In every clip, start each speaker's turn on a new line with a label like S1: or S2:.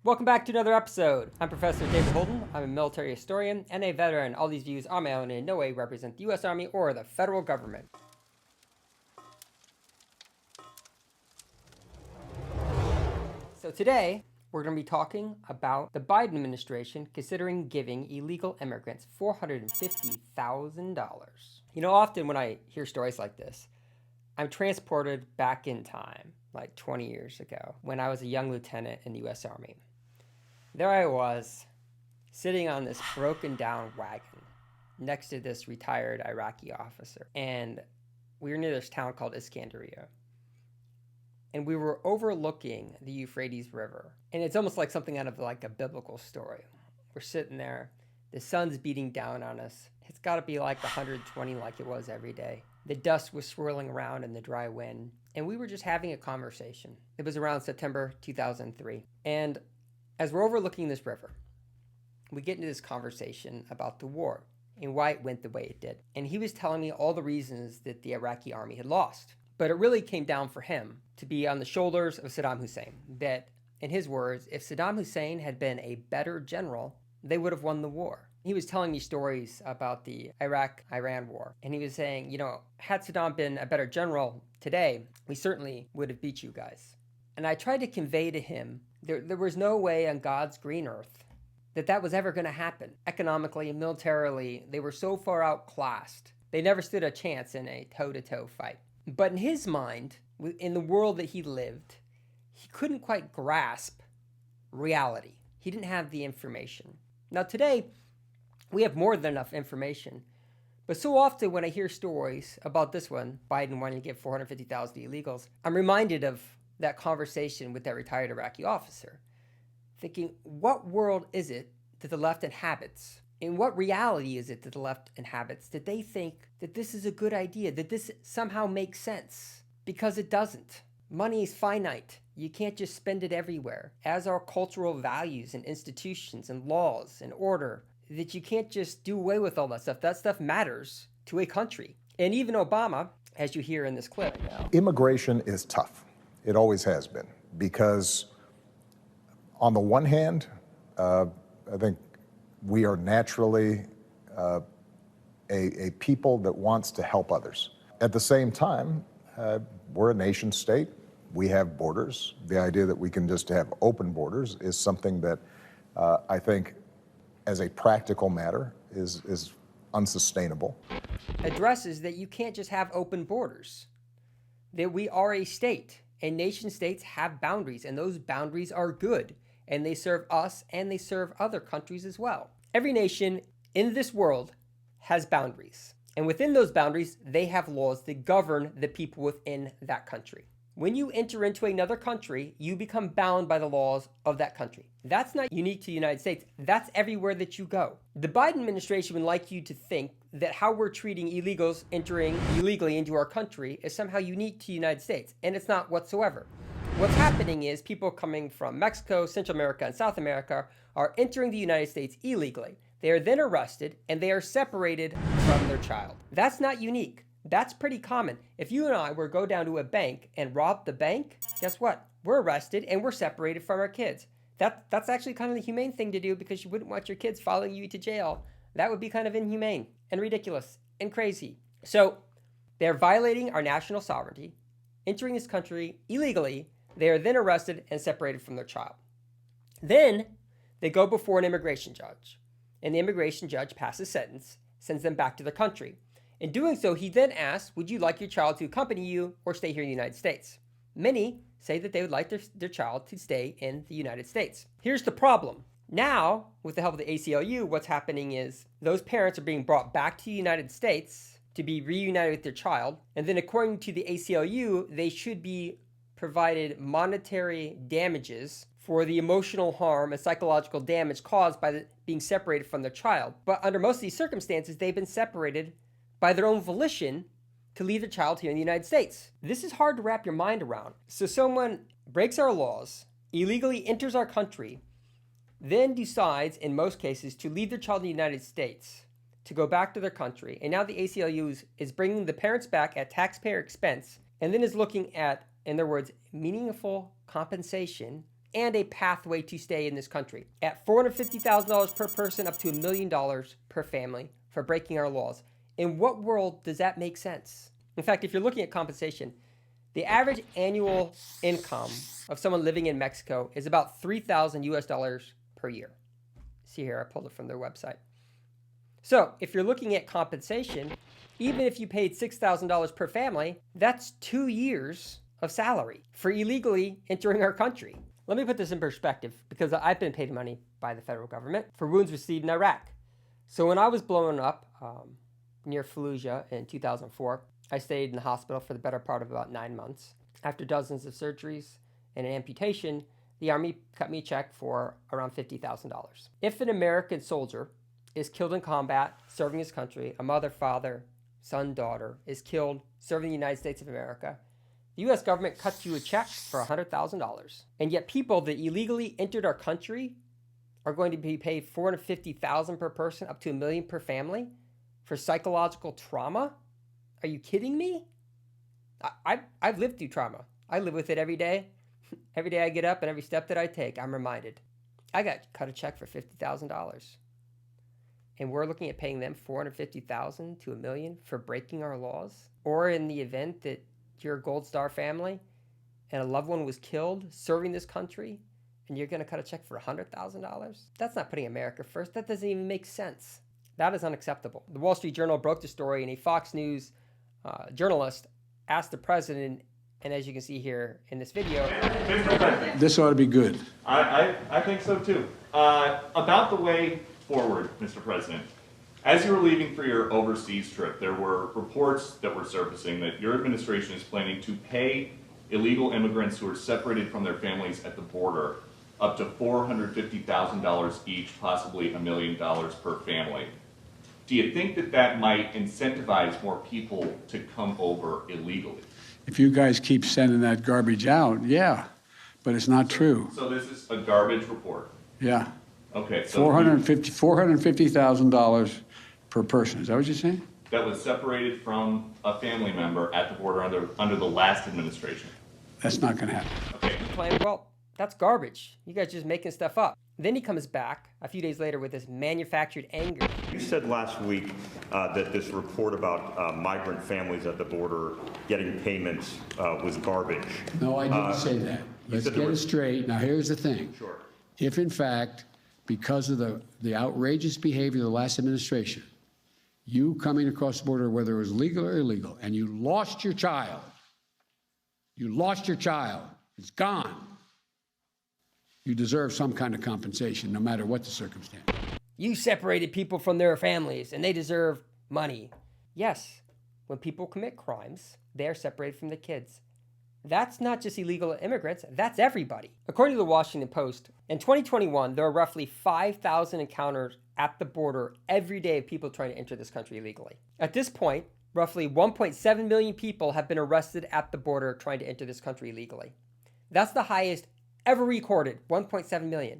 S1: Welcome back to another episode. I'm Professor David Holden. I'm a military historian and a veteran. All these views are my own and in no way represent the U.S. Army or the federal government. So today, we're going to be talking about the Biden administration considering giving illegal immigrants $450,000. You know, often when I hear stories like this, I'm transported back in time, like 20 years ago, when I was a young lieutenant in the U.S. Army. There I was, sitting on this broken down wagon next to this retired Iraqi officer. And we were near this town called Iskandariyah. And we were overlooking the Euphrates River. And it's almost like something out of like a biblical story. We're sitting there, the sun's beating down on us. It's got to be like 120 like it was every day. The dust was swirling around in the dry wind. And we were just having a conversation. It was around September 2003. And as we're overlooking this river, we get into this conversation about the war and why it went the way it did. And he was telling me all the reasons that the Iraqi army had lost. But it really came down for him to be on the shoulders of Saddam Hussein. That, in his words, if Saddam Hussein had been a better general, they would have won the war. He was telling me stories about the Iraq-Iran war. And he was saying, you know, had Saddam been a better general today, we certainly would have beat you guys. And I tried to convey to him there was no way on God's green earth that was ever going to happen. Economically and militarily, they were so far outclassed. They never stood a chance in a toe-to-toe fight. But in his mind, in the world that he lived, he couldn't quite grasp reality. He didn't have the information. Now today, we have more than enough information. But so often when I hear stories about this one, Biden wanting to give 450,000 illegals, I'm reminded of that conversation with that retired Iraqi officer, thinking, what world is it that the left inhabits? In what reality is it that the left inhabits that they think that this is a good idea, that this somehow makes sense? Because it doesn't. Money is finite. You can't just spend it everywhere. As are cultural values and institutions and laws and order, that you can't just do away with all that stuff. That stuff matters to a country. And even Obama, as you hear in this clip.
S2: Immigration is tough. It always has been. Because on the one hand, I think we are naturally a people that wants to help others. At the same time, we're a nation state. We have borders. The idea that we can just have open borders is something that I think, as a practical matter, is unsustainable.
S1: Addresses that you can't just have open borders. That we are a state, and nation states have boundaries, and those boundaries are good. And they serve us, and they serve other countries as well. Every nation in this world has boundaries. And within those boundaries, they have laws that govern the people within that country. When you enter into another country, you become bound by the laws of that country. That's not unique to the United States. That's everywhere that you go. The Biden administration would like you to think that how we're treating illegals entering illegally into our country is somehow unique to the United States. And it's not whatsoever. What's happening is people coming from Mexico, Central America, and South America are entering the United States illegally. They are then arrested, and they are separated from their child. That's not unique. That's pretty common. If you and I were to go down to a bank and rob the bank, guess what? We're arrested, and we're separated from our kids. That's actually kind of the humane thing to do because you wouldn't want your kids following you to jail. That would be kind of inhumane and ridiculous and crazy. So they're violating our national sovereignty, entering this country illegally. They are then arrested and separated from their child. Then they go before an immigration judge, and the immigration judge passes sentence, sends them back to their country. In doing so, he then asks, would you like your child to accompany you or stay here in the United States? Many say that they would like their child to stay in the United States. Here's the problem. Now, with the help of the ACLU, what's happening is those parents are being brought back to the United States to be reunited with their child. And then according to the ACLU, they should be provided monetary damages for the emotional harm and psychological damage caused by being separated from their child. But under most of these circumstances, they've been separated by their own volition to leave their child here in the United States. This is hard to wrap your mind around. So someone breaks our laws, illegally enters our country, then decides, in most cases, to leave their child in the United States, to go back to their country. And now the ACLU is bringing the parents back at taxpayer expense, and then is looking at, in their words, meaningful compensation and a pathway to stay in this country. At $450,000 per person, up to $1 million per family for breaking our laws. In what world does that make sense? In fact, if you're looking at compensation, the average annual income of someone living in Mexico is about $3,000 US per year. See here, I pulled it from their website. So if you're looking at compensation, even if you paid $6,000 per family, that's 2 years of salary for illegally entering our country. Let me put this in perspective, because I've been paid money by the federal government for wounds received in Iraq. So when I was blown up near Fallujah in 2004, I stayed in the hospital for the better part of about 9 months. After dozens of surgeries and an amputation, the Army cut me a check for around $50,000. If an American soldier is killed in combat, serving his country, a mother, father, son, daughter is killed serving the United States of America, the U.S. government cuts you a check for $100,000. And yet people that illegally entered our country are going to be paid $450,000 per person, up to $1 million per family for psychological trauma? Are you kidding me? I've lived through trauma. I live with it every day. Every day I get up and every step that I take, I'm reminded. I got cut a check for $50,000. And we're looking at paying them $450,000 to $1 million for breaking our laws? Or in the event that you're a Gold Star family and a loved one was killed serving this country, and you're going to cut a check for $100,000? That's not putting America first. That doesn't even make sense. That is unacceptable. The Wall Street Journal broke the story, and a Fox News journalist asked the president, and as you can see here in this video,
S3: this ought to be good.
S4: I think so too. About the way forward, Mr. President, as you were leaving for your overseas trip, there were reports that were surfacing that your administration is planning to pay illegal immigrants who are separated from their families at the border up to $450,000 each, possibly $1 million per family. Do you think that that might incentivize more people to come over illegally?
S3: If you guys keep sending that garbage out, yeah, but it's not true.
S4: So this is a garbage report?
S3: Yeah.
S4: Okay. So
S3: $450,000 per person. Is that what you're saying?
S4: That was separated from a family member at the border under the last administration.
S3: That's not going to happen.
S4: Okay.
S1: well, that's garbage. You guys just making stuff up. Then he comes back a few days later with this manufactured anger.
S5: You said last week that this report about migrant families at the border getting payments was garbage.
S3: No, I didn't say that. Let's get it straight. Now, here's the thing.
S5: Sure.
S3: If, in fact, because of the outrageous behavior of the last administration, you coming across the border, whether it was legal or illegal, and you lost your child, it's gone. You deserve some kind of compensation, no matter what the circumstance.
S1: You separated people from their families, and they deserve money. Yes, when people commit crimes, they are separated from the kids. That's not just illegal immigrants, that's everybody. According to the Washington Post, in 2021, there are roughly 5,000 encounters at the border every day of people trying to enter this country illegally. At this point, roughly 1.7 million people have been arrested at the border trying to enter this country illegally. That's the highest ever recorded, 1.7 million.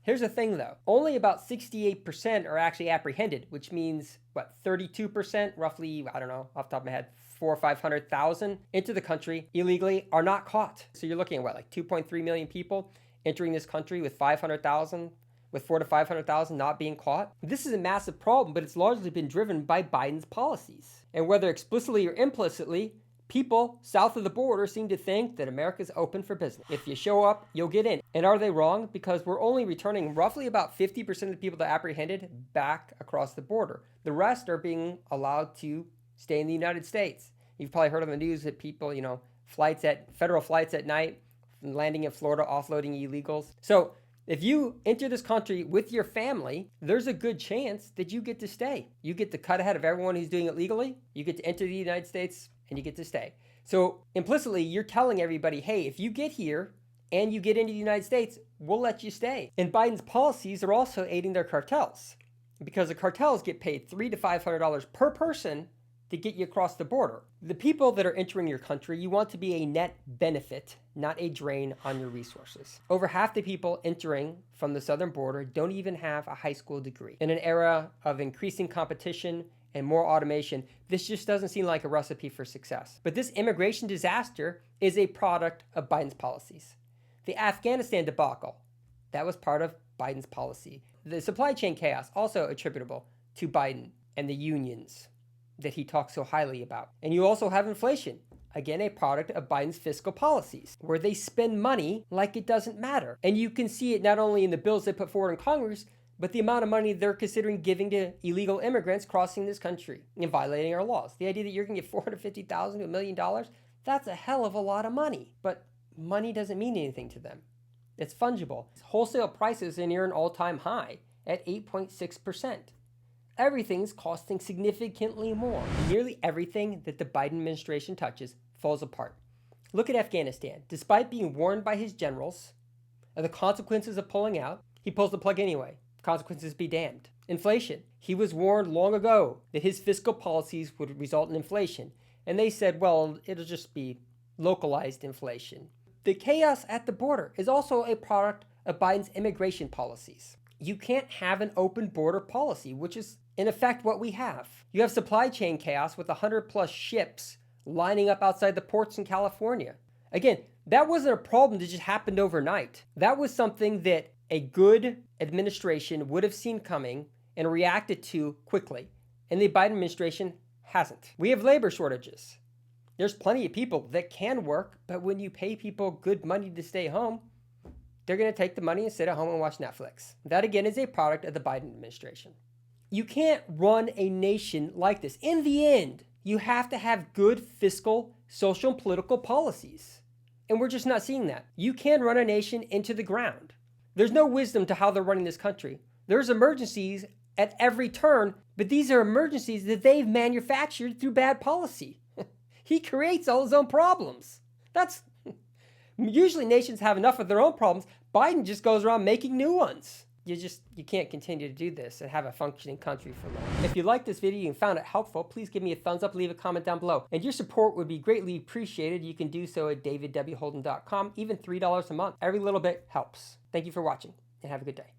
S1: Here's the thing though, only about 68% are actually apprehended, which means, 32%, roughly, I don't know, off the top of my head, 400,000 or 500,000 into the country illegally are not caught. So you're looking at 2.3 million people entering this country with 400,000 to 500,000 not being caught? This is a massive problem, but it's largely been driven by Biden's policies. And whether explicitly or implicitly, people south of the border seem to think that America's open for business. If you show up, you'll get in. And are they wrong? Because we're only returning roughly about 50% of the people that are apprehended back across the border. The rest are being allowed to stay in the United States. You've probably heard on the news that people, federal flights at night, landing in Florida, offloading illegals. So if you enter this country with your family, there's a good chance that you get to stay. You get to cut ahead of everyone who's doing it legally. You get to enter the United States and you get to stay. So implicitly, you're telling everybody, hey, if you get here and you get into the United States, we'll let you stay. And Biden's policies are also aiding their cartels, because the cartels get paid $300 to $500 per person to get you across the border. The people that are entering your country, you want to be a net benefit, not a drain on your resources. Over half the people entering from the southern border don't even have a high school degree. In an era of increasing competition and more automation, this just doesn't seem like a recipe for success. But this immigration disaster is a product of Biden's policies. The Afghanistan debacle, that was part of Biden's policy. The supply chain chaos, also attributable to Biden and the unions that he talks so highly about. And you also have inflation, again, a product of Biden's fiscal policies, where they spend money like it doesn't matter. And you can see it not only in the bills they put forward in Congress, but the amount of money they're considering giving to illegal immigrants crossing this country and violating our laws. The idea that you're going to get $450,000 to $1 million, that's a hell of a lot of money. But money doesn't mean anything to them. It's fungible. Wholesale prices are near an all-time high at 8.6%. Everything's costing significantly more. Nearly everything that the Biden administration touches falls apart. Look at Afghanistan. Despite being warned by his generals of the consequences of pulling out, he pulls the plug anyway. Consequences be damned. Inflation. He was warned long ago that his fiscal policies would result in inflation. And they said, well, it'll just be localized inflation. The chaos at the border is also a product of Biden's immigration policies. You can't have an open border policy, which is in effect what we have. You have supply chain chaos with 100+ ships lining up outside the ports in California. Again, that wasn't a problem that just happened overnight. That was something that a good administration would have seen coming and reacted to quickly. And the Biden administration hasn't. We have labor shortages. There's plenty of people that can work, but when you pay people good money to stay home, they're going to take the money and sit at home and watch Netflix. That, again, is a product of the Biden administration. You can't run a nation like this. In the end, you have to have good fiscal, social, and political policies. And we're just not seeing that. You can run a nation into the ground. There's no wisdom to how they're running this country. There's emergencies at every turn, but these are emergencies that they've manufactured through bad policy. He creates all his own problems. Usually nations have enough of their own problems. Biden just goes around making new ones. You can't continue to do this and have a functioning country for long. If you liked this video and found it helpful, please give me a thumbs up, leave a comment down below. And your support would be greatly appreciated. You can do so at davidwholden.com, even $3 a month. Every little bit helps. Thank you for watching and have a good day.